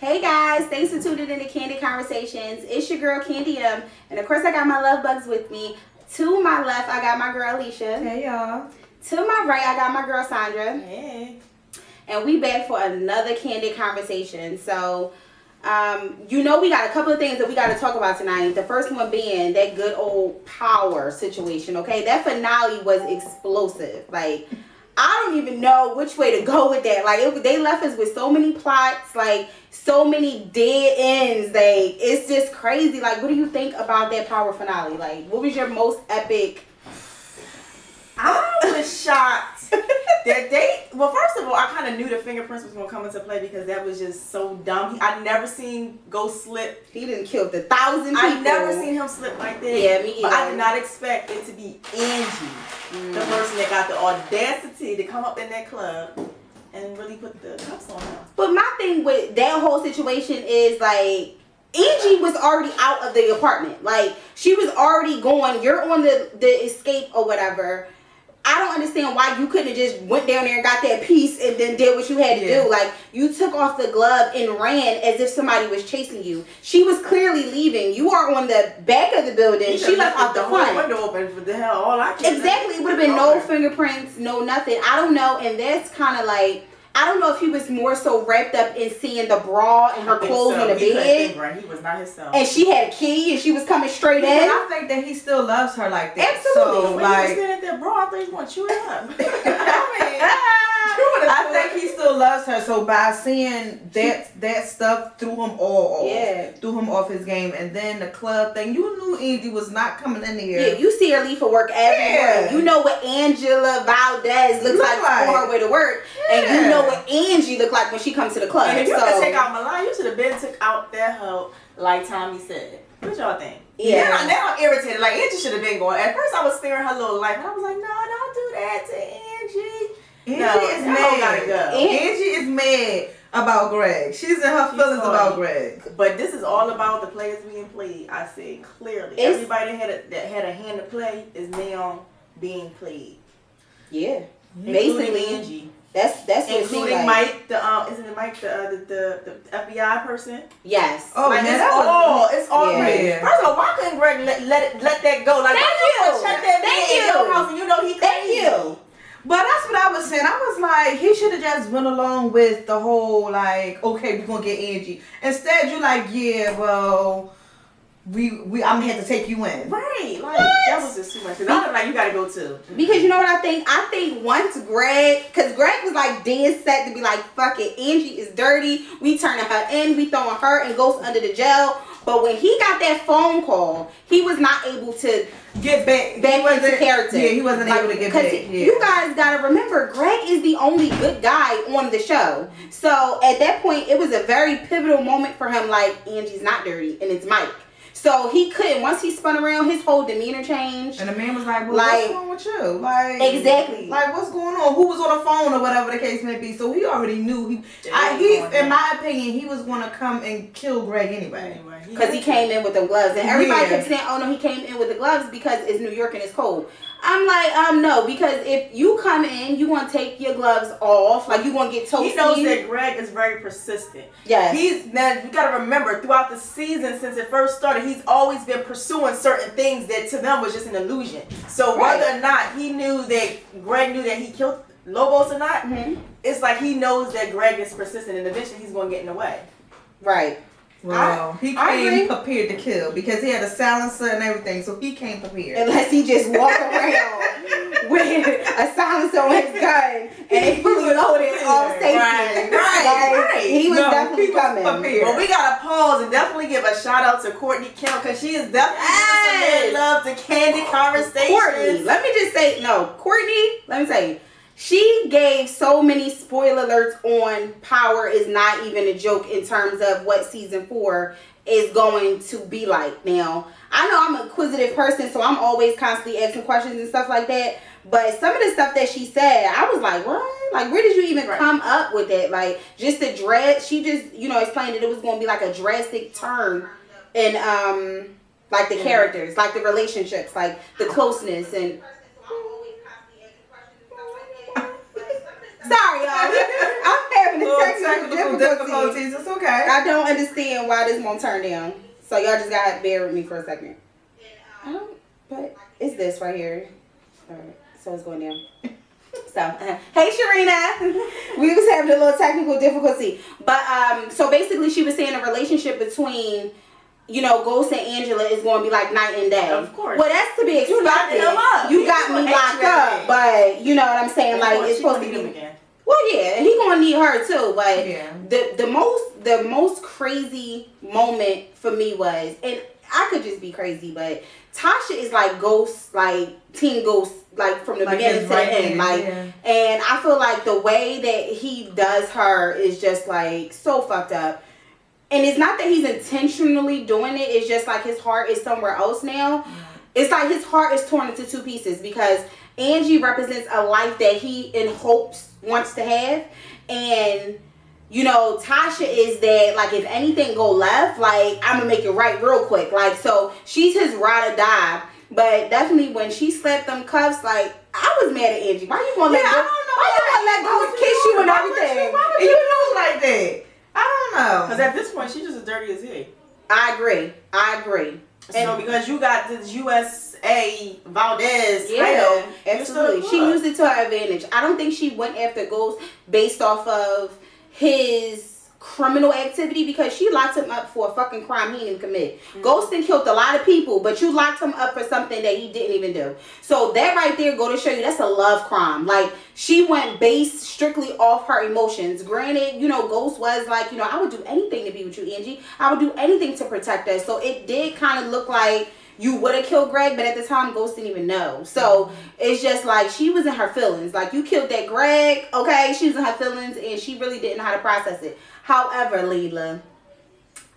Hey guys, thanks for tuning in to Candid Conversations. It's your girl Khandi M, and of course I got my love bugs with me. To my left, I got my girl Alisha. Hey y'all. To my right, I got my girl Sandra. Hey. And we back for another Candid Conversation. So, you know we got a couple of things that we got to talk about tonight. The first one being that good old power situation, okay? That finale was explosive. Like, I don't even know which way to go with that. Like, they left us with so many plots, like, so many dead ends. Like, it's just crazy. Like, what do you think about that power finale? Like, what was your most epic? I was shocked that they, well, first of all, I kind of knew the fingerprints was going to come into play because that was just so dumb. I never seen Ghost slip. He didn't kill the 1,000 people. I never seen him slip like that. Yeah, me either. But I did not expect it to be Angie, the person that got the audacity to come up in that club and really put the cuffs on him. But my thing with that whole situation is, like, Angie was already out of the apartment. Like, she was already going. You're on the escape or whatever. I don't understand why you couldn't have just went down there and got that piece and then did what you had to do. Like, you took off the glove and ran as if somebody was chasing you. She was clearly leaving. You are on the back of the building. She left out the front. Window open for the hell. All I can exactly. It would have been no fingerprints, no nothing. I don't know. And that's kind of like, I don't know if he was more so wrapped up in seeing the bra and her clothes in the bed. He was not himself. And she had a key and she was coming straight in. I think that he still loves her like that. Absolutely. So, when like, he was standing at that bra, I thought he was going to chew it up. I think he still loves her. So by seeing that stuff threw him all off. Threw him off his game. And then the club thing, you knew Angie was not coming in here. Yeah, you see her leave for work every morning. You know what Angela Valdez looks like on her way to work. And you know what Angie looked like when she comes to the club. And if you could take out Milan, you should have been took out that hoe like Tommy said. What y'all think? Yeah. Now I'm irritated. Like, Angie should have been going. At first I was sparing her little life. And I was like, no, don't do that to Angie. Angie is mad. Gotta go. Angie is mad about Greg. She's in her feelings about Greg. But this is all about the players being played. I say clearly. Everybody that had a hand to play is now being played. Yeah. Basically Angie. That's including Mike, isn't it Mike the FBI person? Yes. Oh, like, yeah, it's all great. Yeah. First of all, why couldn't Greg let that go? Like, Thank you. Check that man in your house and you know he crazy. Thank you. But that's what I was saying. I was like, he should have just went along with the whole, like, okay, we're gonna get Angie. Instead, you like, yeah, well, I'm gonna have to take you in. Right. Like, that was just too much. Cause I was like, you gotta go too. Because you know what I think? I think once Greg, because Greg was like dead set to be like, fuck it, Angie is dirty. We turning her in. We throwing her and Ghost under the jail. But when he got that phone call, he was not able to get back into character. Yeah, he wasn't able to get back. You guys gotta remember, Greg is the only good guy on the show. So at that point, it was a very pivotal moment for him. Like, Angie's not dirty, and it's Mike. So he couldn't. Once he spun around, his whole demeanor changed. And the man was like, well, what's wrong with you? Like, exactly. Like, what's going on? Who was on the phone or whatever the case may be? So he already knew. In my opinion, he was going to come and kill Greg anyway. Because he came in with the gloves. And everybody kept saying, oh no, he came in with the gloves because it's New York and it's cold. I'm like, no, because if you come in, you want to take your gloves off, like you want to get toasty. He knows that Greg is very persistent. Yes. Now you got to remember, throughout the season since it first started, he's always been pursuing certain things that to them was just an illusion. So whether or not Greg knew that he killed Lobos or not, it's like he knows that Greg is persistent and eventually he's going to get in the way. Right. Well, he came prepared to kill because he had a silencer and everything, so he came prepared. Unless he just walked around with a silencer on his gun and it fully loaded all safety. Right. He was definitely coming. Prepared. Well, we gotta pause and definitely give a shout out to Courtney Kim because she is definitely giving some love to Candid Conversations. Courtney, let me just say, let me say, she gave so many spoiler alerts on Power is not even a joke in terms of what season 4 is going to be like. Now, I know I'm an inquisitive person, so I'm always constantly asking questions and stuff like that. But some of the stuff that she said, I was like, what? Like, where did you even come up with that? Like, just the dread. She just, explained that it was going to be like a drastic turn in, like, the characters, like the relationships, like the closeness and... Sorry, y'all. I'm having Little technical difficulties. It's okay. I don't understand why this won't turn down. So y'all just gotta bear with me for a second. But it's this right here. Alright, so it's going down. So, hey Sharina, we was having a little technical difficulty, but so basically she was saying a relationship between, you know, Ghost and Angela is going to be like night and day. Of course. Well, that's to be expected. You locked him up. You got me locked up, but you know what I'm saying? Like it's supposed to be. Again. Well, yeah, he gonna need her too, but Yeah. the most crazy moment for me was, and I could just be crazy, but Tasha is like Ghost, like Team Ghost, like from the beginning to the end, like, and I feel like the way that he does her is just like so fucked up. And it's not that he's intentionally doing it; it's just like his heart is somewhere else now. It's like his heart is torn into two pieces because Angie represents a life that he in hopes wants to have, and you know, Tasha is that, like, if anything go left, like, I'm gonna make it right real quick. Like, so she's his ride or die. But definitely when she slapped them cuffs, like, I was mad at Angie. Why you gonna let go? Why you gonna let go kiss you and everything? Why would you do like that? I don't know. Because at this point, she's just as dirty as he. I agree. So because you got this USA Valdez title, title, absolutely. She used it to her advantage. I don't think she went after Ghost based off of his criminal activity because she locked him up for a fucking crime he didn't commit. Ghost killed a lot of people, but you locked him up for something that he didn't even do. So that right there go to show you that's a love crime. Like, she went based strictly off her emotions. Granted, you know, Ghost was like, you know, I would do anything to be with you, Angie. I would do anything to protect us. So it did kind of look like you would have killed Greg, but at the time, Ghost didn't even know. So it's just like she was in her feelings. Like, you killed that Greg, okay? She was in her feelings, and she really didn't know how to process it. However, Leela,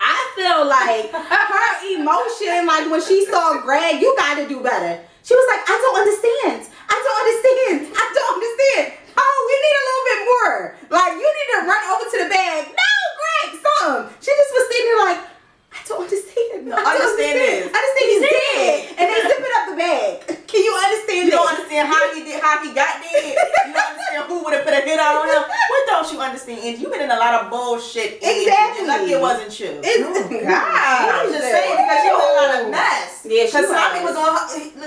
I feel like her emotion, like when she saw Greg, you got to do better. She was like, I don't understand. Oh, we need a little bit more. Like, you need to run over to the bag. No, Greg, stop. She just was sitting there like, I don't understand. I understand he's dead. And they zipping up the bag. Can you understand You don't understand how he got dead. You don't understand who would have put a hit out on him. What don't you understand, Angie? You've been in a lot of bullshit. Exactly. Lucky it wasn't you. God. I'm just saying because she was in a lot of mess. Yeah, because Tommy was on the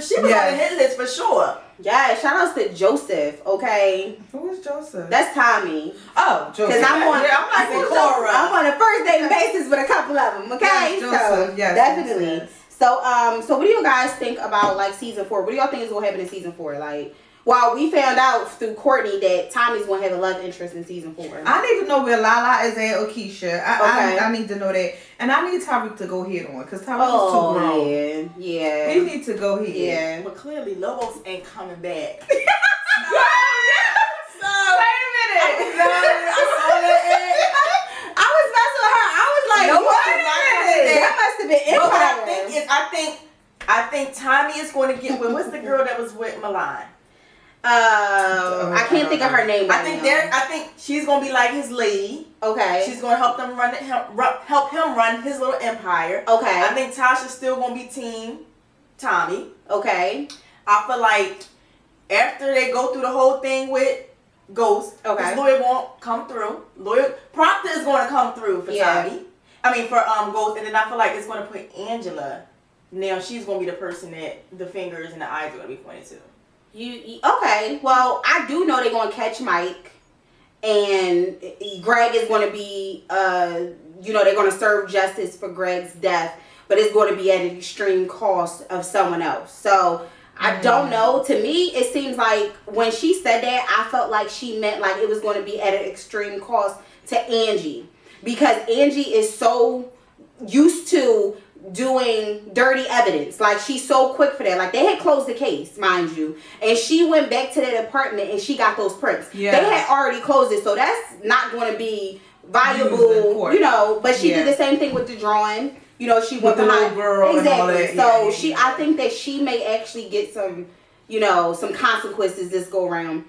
hit list for sure. Yeah, shout outs to Joseph, okay? Who is Joseph? That's Tommy. Oh, Joseph. Because I'm on a first date basis with a couple of them, okay? Yes, Joseph. So, yes, definitely. Yes. So what do you guys think about, like, season 4? What do y'all think is going to happen in season 4? Like, well, we found out through Courtney that Tommy's going to have a love interest in season 4. I need to know where Lala is at or Keisha. Okay. I need to know that. And I need Tyreek to go ahead on because Tyreek is too grown. Yeah. He needs to go ahead. Yeah. But clearly, Luvs ain't coming back. Wait a minute. I was messing with her. I was like, No, what? that That must have been But what I Empire. think is, I think Tommy is going to get with, what's the girl that was with Milan? I can't think of her name. I think she's gonna be like his lady. Okay. She's gonna help him run his little empire. Okay. I think Tasha's still gonna be team Tommy. Okay. I feel like after they go through the whole thing with Ghost, his lawyer won't come through. Proctor is gonna come through for Tommy. I mean for Ghost, and then I feel like it's gonna put Angela. Now she's gonna be the person that the fingers and the eyes are gonna be pointed to. Okay, well, I do know they're going to catch Mike, and Greg is going to be, you know, they're going to serve justice for Greg's death, but it's going to be at an extreme cost of someone else. So, I don't know. To me, it seems like when she said that, I felt like she meant like it was going to be at an extreme cost to Angie, because Angie is so used to doing dirty evidence. Like, she's so quick for that. Like, they had closed the case, mind you, and she went back to that apartment and she got those prints. They had already closed it, so that's not going to be valuable, you know. But she did the same thing with the drawing. You know, she went with the little girl and all that. So I think that she may actually get some, you know, some consequences this go around.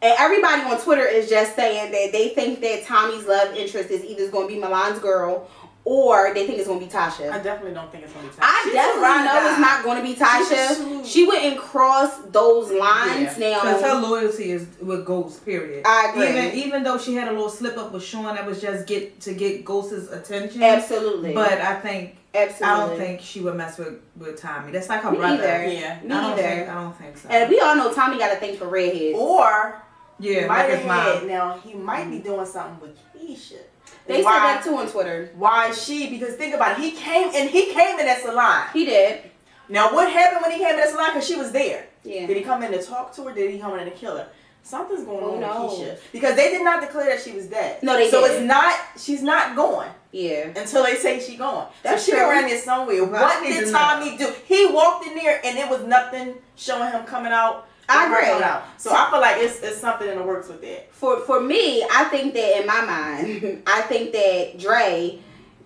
And everybody on Twitter is just saying that they think that Tommy's love interest is either going to be Milan's girl or they think it's gonna be Tasha. I definitely don't think it's gonna be Tasha. I definitely know it's not gonna be Tasha. She wouldn't cross those lines now. Because her loyalty is with Ghost, period. I agree. Even though she had a little slip up with Sean, that was just to get Ghost's attention. Absolutely. But I think absolutely, I don't think she would mess with Tommy. That's like her Me brother. either. Yeah. Me either. I don't think so. And we all know Tommy got a thing for redheads. Or yeah, he might like have his mom. now he might be doing something with Keisha. They said that too on Twitter. Why she? Because think about it. He came in that salon. He did. Now what happened when he came in that salon? Because she was there. Yeah. Did he come in to talk to her? Did he come in to kill her? Something's going on knows? with Keisha. Because they did not declare that she was dead. No, they So didn't. it's not. She's not going. Yeah. Until they say she going. That's so she true. around there somewhere. Well, What I need did to Tommy do? He walked in there and it was nothing showing him coming out. I agree. So I feel like it's something in the works with that. For me, I think that in my mind, I think that Dre,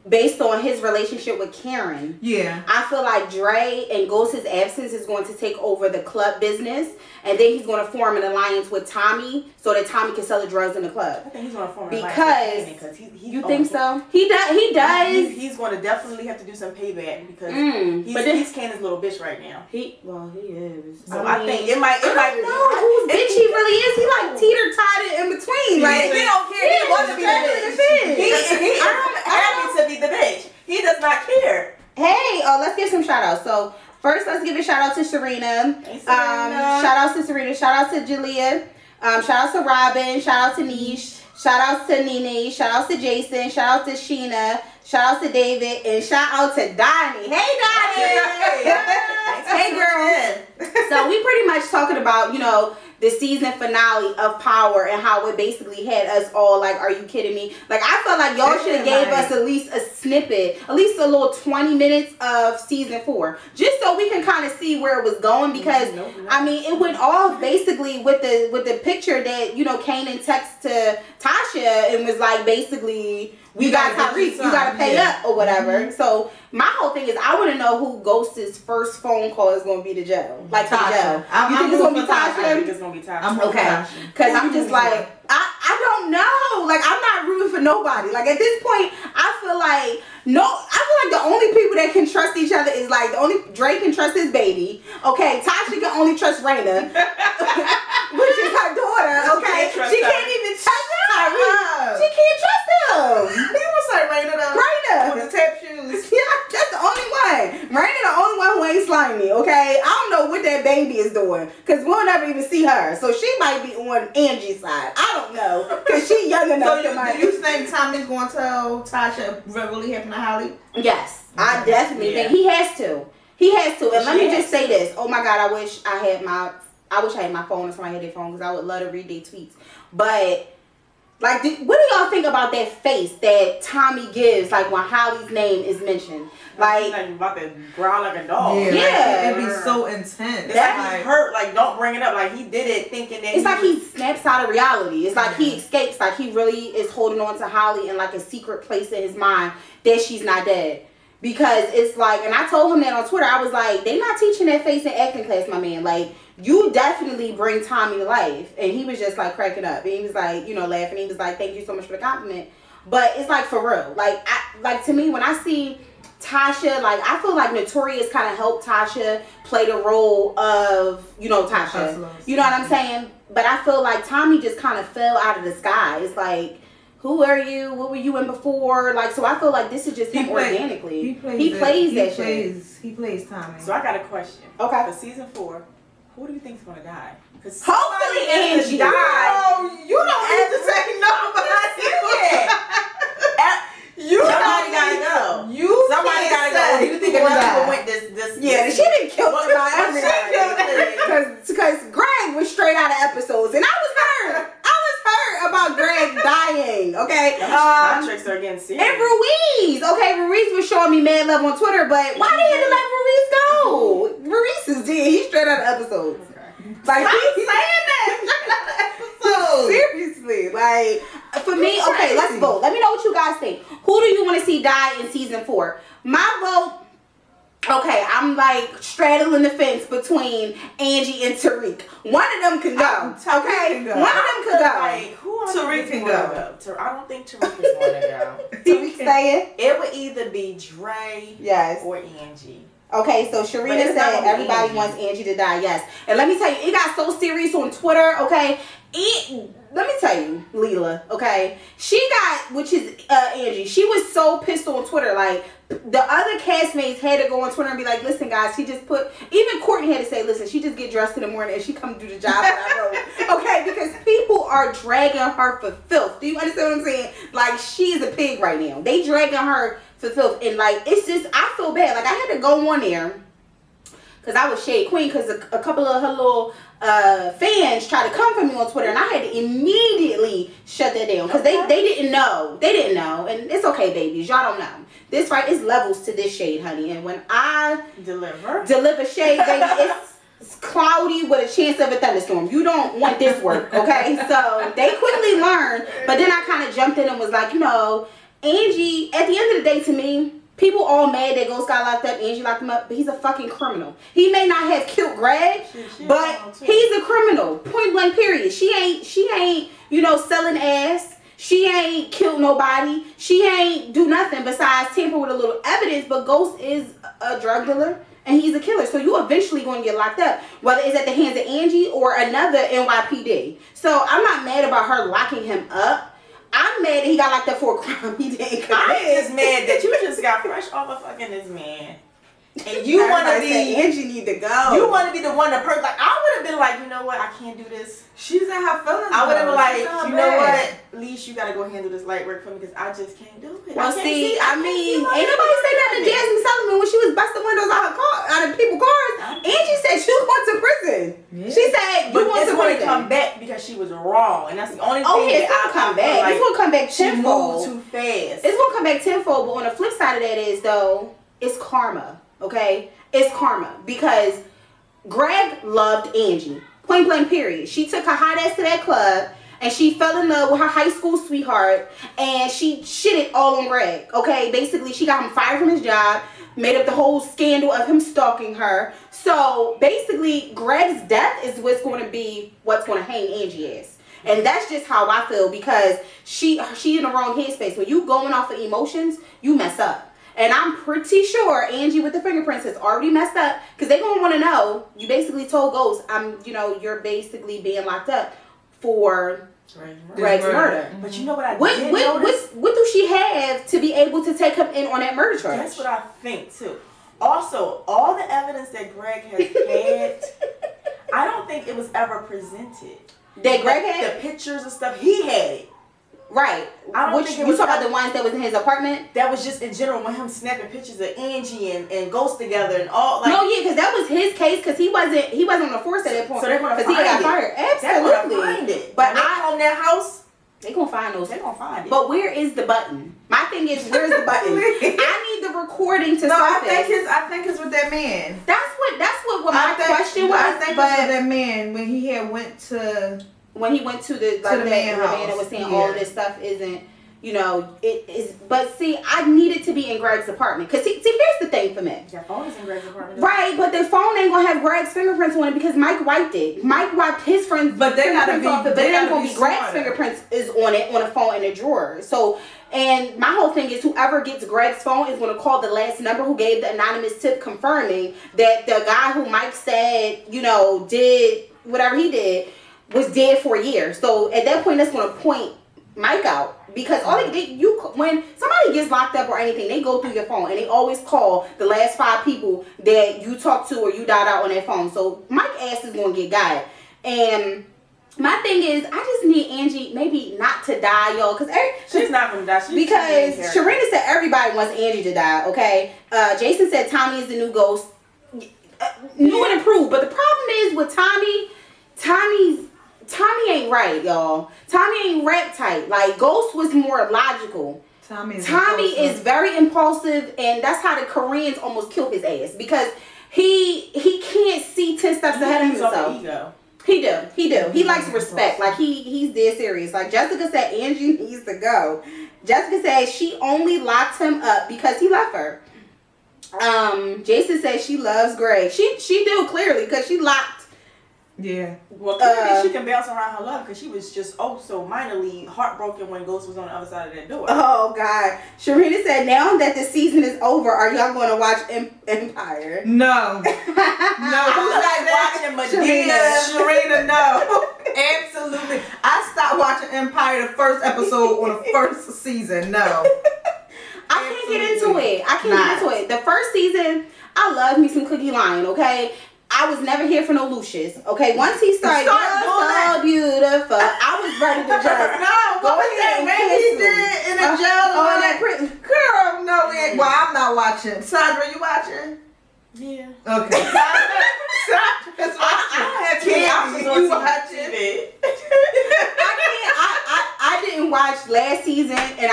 based on his relationship with Karen, I feel like Dre and Ghost's absence is going to take over the club business, and then he's going to form an alliance with Tommy so that Tommy can sell the drugs in the club. I think he's going to form an alliance with Karen because you think so? He does. He's going to definitely have to do some payback because he's Cannon's little bitch right now. He is. So I think it might. I don't know whose bitch he really is. He like teeter-totted in between. Like he don't care. He wants to be the bitch. He is happy to be the bitch. He does not care. Hey, let's give some shout outs. So first, let's give a shout out to Serena. Hey, Serena. Shout out to Serena. Shout out to Jalea. Shout out to Robin. Shout out to Niche. Shout out to Nene. Shout out to Jason. Shout out to Sheena. Shout out to David. And shout out to Donnie. Hey, Donnie. Hey, girl. So we pretty much talking about, the season finale of Power and how it basically had us all like, are you kidding me? Like, I felt like y'all should have gave us at least a snippet, at least a little 20 minutes of season 4, just so we can kind of see where it was going, because I mean, it went off basically with the picture that, Kanan texted to Tasha and was like, basically, you got Tariq, you gotta pay up or whatever. So my whole thing is, I want to know who Ghost's first phone call is going to be to Joe. Like to Joe. You think it's going to be Tasha? I think it's going to be Tasha. Okay. Because I'm just like, I don't know. Like, I'm not rooting for nobody. Like, at this point, I feel like the only people that can trust each other is like, Drake can trust his baby. Okay. Tasha can only trust Raina, which is her daughter. Okay. She can't even trust Tyree. She can't trust him. He was like Raina though. Raina. With the tap shoes. Yeah, that's the only one. Raina the only one who ain't slimy, okay? I don't know what that baby is doing, because we'll never even see her. So she might be on Angie's side. I don't know, because she young enough do you think Tommy's going to tell Tasha what really happened to Holly? Yes, I definitely think he has to. He has to. And let me just say this. Oh my God, I wish I had my phone or somebody had their phone, because I would love to read their tweets. But like, what do y'all think about that face that Tommy gives, like, when Holly's name is mentioned? Like you about to growl like a dog. Yeah. It'd be so intense. It's like he's hurt. Like, don't bring it up. Like, he did it thinking that it's like he snaps out of reality. It's like he escapes. Like, he really is holding on to Holly in like a secret place in his mind that she's not dead. Because it's like, and I told him that on Twitter, I was like, they not teaching that face in acting class, my man. Like, you definitely bring Tommy to life. And he was just like cracking up. And he was like, laughing. He was like, thank you so much for the compliment. But it's like, for real. Like to me, when I see Tasha, like, I feel like Notorious kind of helped Tasha play the role of, Tasha. You know what I'm saying? But I feel like Tommy just kind of fell out of the sky. It's like, who are you? What were you in before? Like, so I feel like this is just him organically. He plays that shit. He plays Tommy. So I got a question. Okay. For season 4, who do you think is going to die? Hopefully Angie. Oh, you don't need to say nobody. Somebody gotta go. Somebody gotta go. Do you think enough people went this? Yeah, she didn't kill everybody. Because Greg was straight out of episodes, and I was hurt. About Greg dying, okay? Contracts are getting serious. And Ruiz, okay? Ruiz was showing me mad love on Twitter, but why did he let Ruiz go? Ruiz is dead. He's straight out of episodes. Like, he's saying that. Seriously, like, for me, okay, let's vote. Let me know what you guys think. Who do you want to see die in season 4? My vote, Okay, I'm like straddling the fence between Angie and Tariq. One of them can go. Okay, one of them can go. Like, who Tariq can go. I don't think Tariq is going to go. Tariq saying it would either be Dre or Angie. Okay, so Sharina said everybody wants Angie to die. Yes, and let me tell you, it got so serious on Twitter. Okay, let me tell you, Leela. Okay, she got, which is Angie. She was so pissed on Twitter. Like the other castmates had to go on Twitter and be like, "Listen, guys, she just put." Even Courtney had to say, "Listen, she just get dressed in the morning and she come do the job that I wrote." Okay, because people are dragging her for filth. Do you understand what I'm saying? Like she is a pig right now. They dragging her for filth, and like it's just, I feel bad. Like I had to go on there because I was Shade Queen because a couple of her little fans tried to come for me on Twitter, and I had to immediately shut that down because they didn't know. They didn't know, and it's okay, babies. Y'all don't know. This right is levels to this shade, honey. And when I deliver shade, baby, it's cloudy with a chance of a thunderstorm. You don't want this work, okay? So they quickly learned, but then I kind of jumped in and was like, you know, Angie, at the end of the day, to me, people all mad that Ghost got locked up, Angie locked him up, but he's a fucking criminal. He may not have killed Greg, but he's a criminal. Point blank, period. She ain't, you know, selling ass. She ain't killed nobody. She ain't do nothing besides tamper with a little evidence, but Ghost is a drug dealer and he's a killer. So you eventually going to get locked up, whether it's at the hands of Angie or another NYPD. So I'm not mad about her locking him up. I'm mad that he got locked up for a crime he didn't commit. I'm just mad that you just got fresh off of fucking this man. And you want to be, Angie need to go. You want to be the one to like, I would have been like, you know what, I can't do this. She's in her feelings. I would have been like, you know what, Leash, you got to go handle this light work for me because I just can't do it. Well, see, I mean, ain't nobody say that to Jasmine Sullivan when she was busting windows out of people's cars. Angie said she was going to prison. Yeah. She said, you want to prison. Come back because she was wrong. And that's the only thing it's going to come back. Like, it's going to come back tenfold. She moved too fast. It's going to come back tenfold, but on the flip side of that is, though, it's karma. Okay, it's karma because Greg loved Angie. Point blank, period. She took her hot ass to that club and she fell in love with her high school sweetheart and she shitted all on Greg. Okay, basically she got him fired from his job, made up the whole scandal of him stalking her. So basically, Greg's death is what's going to be what's going to hang Angie ass. And that's just how I feel because she in the wrong headspace. When you going off of emotions, you mess up. And I'm pretty sure Angie with the fingerprints has already messed up because they're going to want to know. You basically told Ghost, you're basically being locked up for Greg's murder. But you know what did notice? What do she have to be able to take him in on that murder charge? That's what I think too. Also, all the evidence that Greg has had, I don't think it was ever presented. That Greg had? The pictures and stuff, he had it. Right. I don't think it was you talking about the ones that was in his apartment? That was just in general when him snapping pictures of Angie and Ghost together and all. Like, no, yeah, because that was his case because he wasn't on the force at that point. So they're gonna find he got fired. Absolutely. They're gonna find it. But on that house, they gonna find those. They gonna find it. But where is the button? My thing is, where's the button? I need the recording to surface. I think it's with that man. That's what my question was. I think it's with that man when he went to. When he went to the man that was saying all of this stuff isn't, it is. But see, I needed to be in Greg's apartment because see, here's the thing for me. Your phone is in Greg's apartment, right? But the phone ain't gonna have Greg's fingerprints on it because Mike wiped it. Mike wiped his friend's, but they gotta be. But it ain't gonna be Greg's fingerprints is on it on a phone in a drawer. So. And my whole thing is whoever gets Greg's phone is going to call the last number who gave the anonymous tip confirming that the guy who Mike said, did whatever he did was dead for a year. So at that point, that's going to point Mike out because when somebody gets locked up or anything, they go through your phone and they always call the last 5 people that you talked to or you dialed out on their phone. So Mike's ass is going to get got. And my thing is, I just need Angie maybe not to die, y'all, because she's not gonna die. Because Sharina said everybody wants Angie to die. Okay, Jason said Tommy is the new Ghost, new and improved. But the problem is with Tommy ain't right, y'all. Tommy ain't rap tight. Like Ghost was more logical. Tommy is very impulsive, and that's how the Koreans almost killed his ass because he can't see 10 steps ahead of himself. Ego. He do. He likes respect. Like he's dead serious. Like Jessica said, Angie needs to go. Jessica said she only locked him up because he left her. Jason says she loves Greg. She do, clearly, because she locked. Yeah. Well, clearly she can bounce around her love because she was just so minorly heartbroken when Ghost was on the other side of that door. Oh, God. Sharina said, now that the season is over, are y'all going to watch Empire? No. No. Who's like watching Medea? Sharina, no. Absolutely. I stopped watching Empire the first episode on the first season. No. I can't get into it. I can't get into it. The first season, I love me some Cookie Lion, okay? I was never here for no Lucius, okay? Once he started, you're so beautiful, I was ready to just what was that maybe he did in a jail? Oh, that pretty girl, no, we ain't. Well, I'm not watching. Sandra, you watching? Yeah. Okay. Sandra's watching. I don't have kids. You watching it? I didn't watch last season, and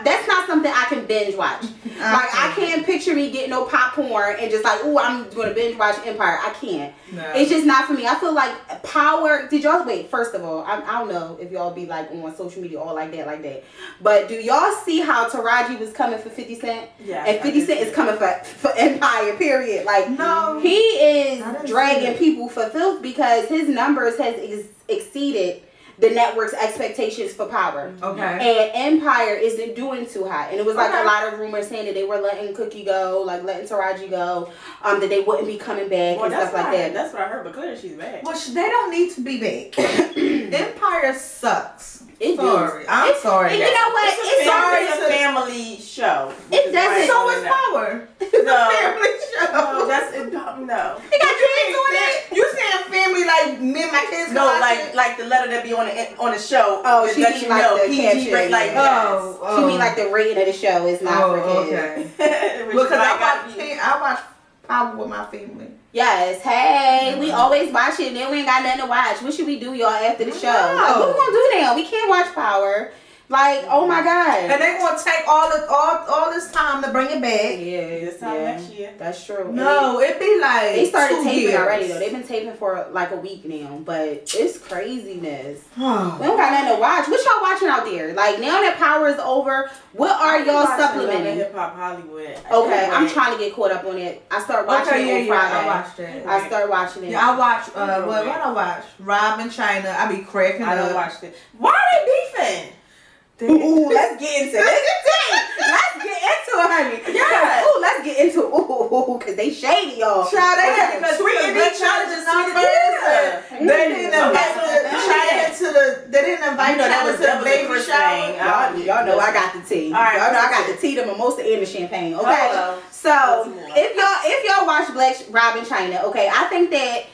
that's not something I can binge watch. Like, I can't picture me getting no popcorn and just like, oh, I'm going to binge watch Empire. I can't. No. It's just not for me. I feel like Power, wait, first of all, I don't know if y'all be like on social media all like that. But do y'all see how Taraji was coming for 50 Cent? Yeah. And 50 Cent is coming for Empire, period. Like, no, he is dragging people for filth because his numbers has exceeded the network's expectations for Power. Okay. And Empire isn't doing too hot. And it was like a lot of rumors saying that they were letting Cookie go, like letting Taraji go, that they wouldn't be coming back and stuff like that. That's what I heard, but clearly she's back. Well, they don't need to be back. Empire sucks. I'm sorry. And you know what? It's a family show. It doesn't. So is Power. It's a family show. No, no. He got kids on it. You saying family like me and my kids? No, like the letter that be on the show. Oh, she mean like the PG rate, like she mean like the rating of the show is not for kids. Okay. Because I watch Power with my family. Yes, hey, we always watch it and then we ain't got nothing to watch. What should we do, y'all, after the show? Like, what we gonna do now? We can't watch Power. Like, oh my God. And they gonna take all this time to bring it back. Yeah, this time next year. That's true. No, it be like they started taping already though. They've been taping for like a week now, but it's craziness. We don't got nothing to watch. What y'all watching out there? Like now that Power is over, what are y'all supplementing? Hip Hop Hollywood. Okay, I'm trying to get caught up on it. I start watching it on Friday. I watched it. I start watching it. Yeah, I watch. What I watch? Rob and China. I be cracking up. I don't watch it. Why are they beefing? Ooh, let's get into it. Let's get into it, honey. Yeah. Ooh, let's get into it. Ooh, because they shady, y'all. Child, they have tweeting each other's numbers. They didn't invite China to the. They didn't invite China to the baby shower. Y'all know I got the tea. Y'all know I got the tea, the mimosa, and the champagne. Okay. So if y'all watch Black Rob and China, okay, I think that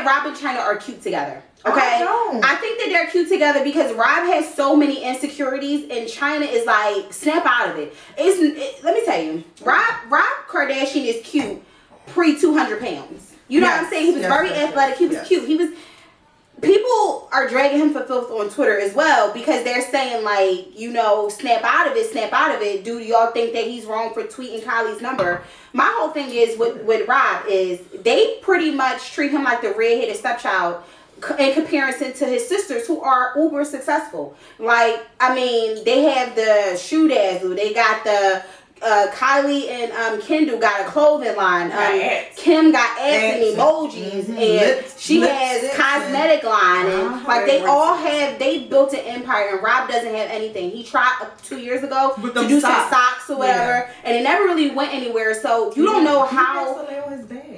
Rob and China are cute together. Okay, I think that they're cute together because Rob has so many insecurities and China is like, snap out of it. Let me tell you, Rob Kardashian is cute pre 200 pounds. You know what I'm saying? He was very athletic. He was cute. People are dragging him for filth on Twitter as well because they're saying like, you know, snap out of it. Do y'all think that he's wrong for tweeting Kylie's number? My whole thing is with Rob is they pretty much treat him like the redheaded stepchild in comparison to his sisters who are uber successful. Like, I mean, they have the Shoe Dazzle. They got the Kylie and Kendall got a clothing line. Kim got ass and emojis, and she has cosmetic line, and like they built an empire. And Rob doesn't have anything. He tried 2 years ago to do some socks or whatever, and it never really went anywhere. So you don't know how.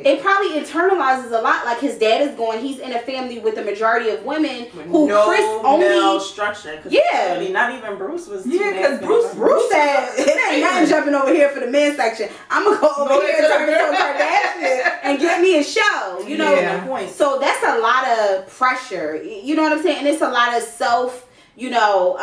It probably internalizes a lot. Like his dad is going. He's in a family with the majority of women who Chris only structure. Yeah, not even Bruce was. Yeah, because Bruce said it ain't nothing jumping over here for the men's section. I'm gonna go over here and turn into Kardashian and get me a show. You know, so that's a lot of pressure. You know what I'm saying? And it's a lot of self. You know,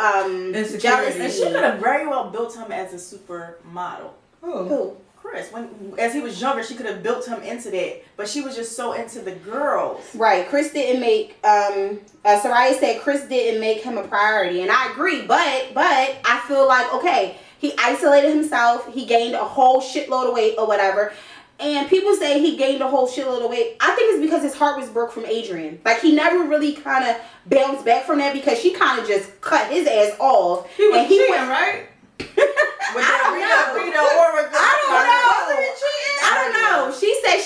jealousy. And she could have very well built him as a supermodel. Who? Chris, as he was younger, she could have built him into that, but she was just so into the girls. Right. Chris didn't make. Soraya said Chris didn't make him a priority, and I agree. But I feel like okay, he isolated himself. He gained a whole shitload of weight or whatever. And people say he gained a whole shitload of weight. I think it's because his heart was broke from Adrian. Like, he never really kind of bounced back from that because she kind of just cut his ass off. He was cheating, right? With that Rita Ora.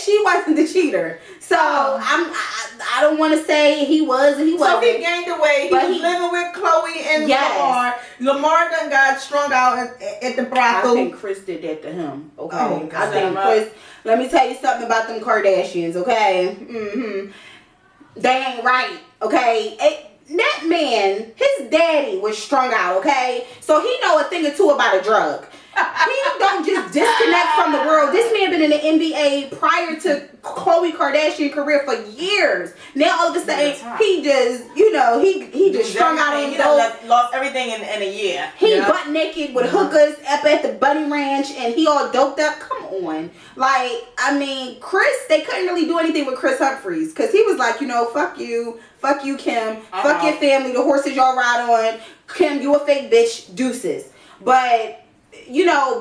she wasn't the cheater. So I don't want to say he was or he wasn't. So he gained the weight. He was living with Chloe and Lamar. Lamar done got strung out at the brothel. I think Chris did that to him. Okay. Oh, I think Chris. Let me tell you something about them Kardashians. Okay. They ain't right. Okay. That man, his daddy was strung out. Okay. So he know a thing or two about a drug. He don't just disconnect from the world. This man been in the NBA prior to Khloe Kardashian career for years. Now all of a sudden he just, he just strung out on dope. Lost everything in a year. He butt naked with hookers up at the Bunny Ranch and he all doped up. Come on. Like, I mean, Chris, they couldn't really do anything with Chris Humphries because he was like, fuck you, Kim, fuck your family, the horses y'all ride on. Kim, you a fake bitch, deuces. But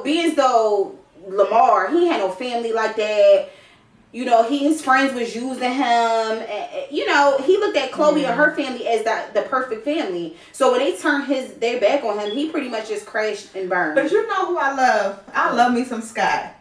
being as though Lamar, he had no family like that. His friends was using him. He looked at Chloe and her family as the perfect family. So when they turned their back on him, he pretty much just crashed and burned. But you know who I love? I love me some Scott.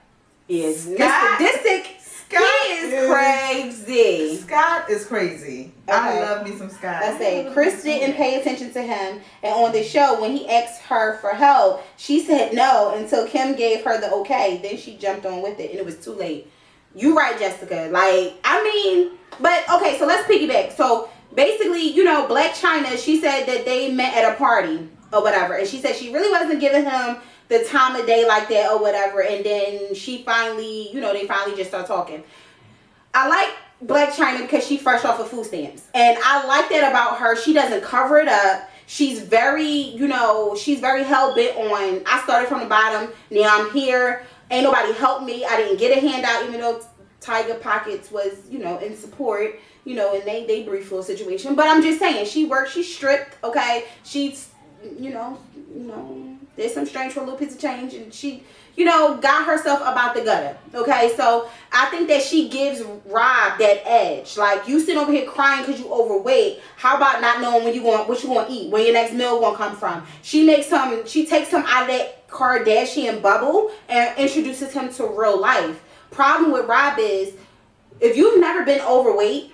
Yes, Scott. Mr. Disick. He is crazy. Scott is crazy. Okay. I love me some Scott. I say Chris didn't pay attention to him, and on the show when he asked her for help, she said no until Kim gave her the okay. Then she jumped on with it, and it was too late. You right, Jessica. But okay. So let's piggyback. So basically, Black China. She said that they met at a party or whatever, and she said she really wasn't giving him the time of day like that or whatever, and then she finally, they finally just start talking. I like Black China because she fresh off of food stamps, and I like that about her. She doesn't cover it up. She's very, she's very hell-bent on, I started from the bottom, now I'm here, ain't nobody helped me, I didn't get a handout, even though Tiger Pockets was, in support, and they briefed for a situation, but I'm just saying, she worked, she stripped, okay, she's, there's some strange for a little piece of change, and she, got herself about the gutter. Okay, so I think that she gives Rob that edge. Like, you sit over here crying because you overweight. How about not knowing what you gonna eat, where your next meal gonna come from? She takes him out of that Kardashian bubble and introduces him to real life. Problem with Rob is, if you've never been overweight,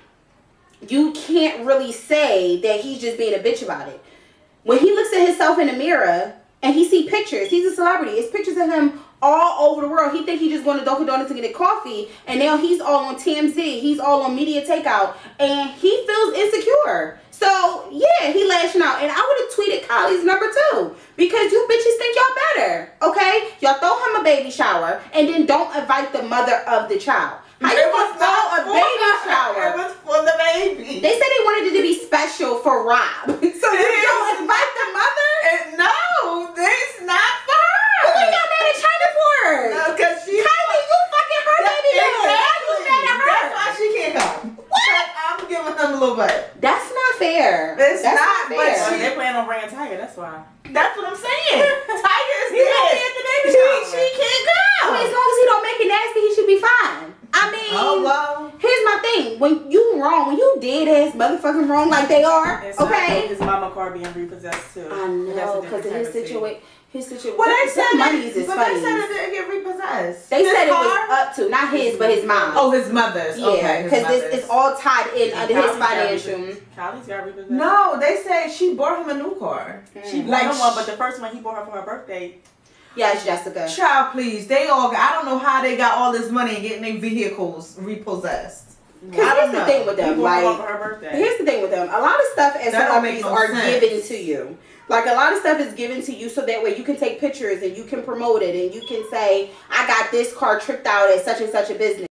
you can't really say that he's just being a bitch about it. When he looks at himself in the mirror and he see pictures, he's a celebrity. It's pictures of him all over the world. He think he's just going to Dunkin' Donuts to get a coffee, and now he's all on TMZ. He's all on Media Takeout, and he feels insecure. So yeah, he lashing out. And I would have tweeted Kylie's number too, because you bitches think y'all better. Okay, y'all throw him a baby shower and then don't invite the mother of the child. How you gonna throw a baby shower? It was for the baby. They said they wanted it to be special for Rob. So you don't invite the mother? No, it's not for her. What you got mad at China for? No, because she... Kylie, you fucking her baby. Exactly. You mad at her? That's why she can't come. What? I'm giving them a little bit. That's not fair. That's not fair. But they're planning on bringing Tiger, that's why. That's what I'm saying. Tiger is He won't be at the baby shower. She can't go. I mean, as long as he don't make it nasty, he should be fine. I mean, here's my thing. When you wrong, when you dead ass motherfucking wrong like they are, okay? His mama car being repossessed too. I know, because of his situation. Well, they said money's is funny. They said it didn't get repossessed. They said it was up to, not his, but his mom. Oh, his mother's. Yeah, because it's all tied in under his financial. Kylie's got repossessed. No, they said she bought him a new car. She bought him one, but the first one he bought her for her birthday. Yes, Jessica. Child, please. I don't know how they got all this money and getting their vehicles repossessed. Because here's the thing with them. Here's the thing with them. A lot of stuff as celebrities are given to you. Like, a lot of stuff is given to you so that way you can take pictures and you can promote it and you can say, I got this car tricked out at such and such a business.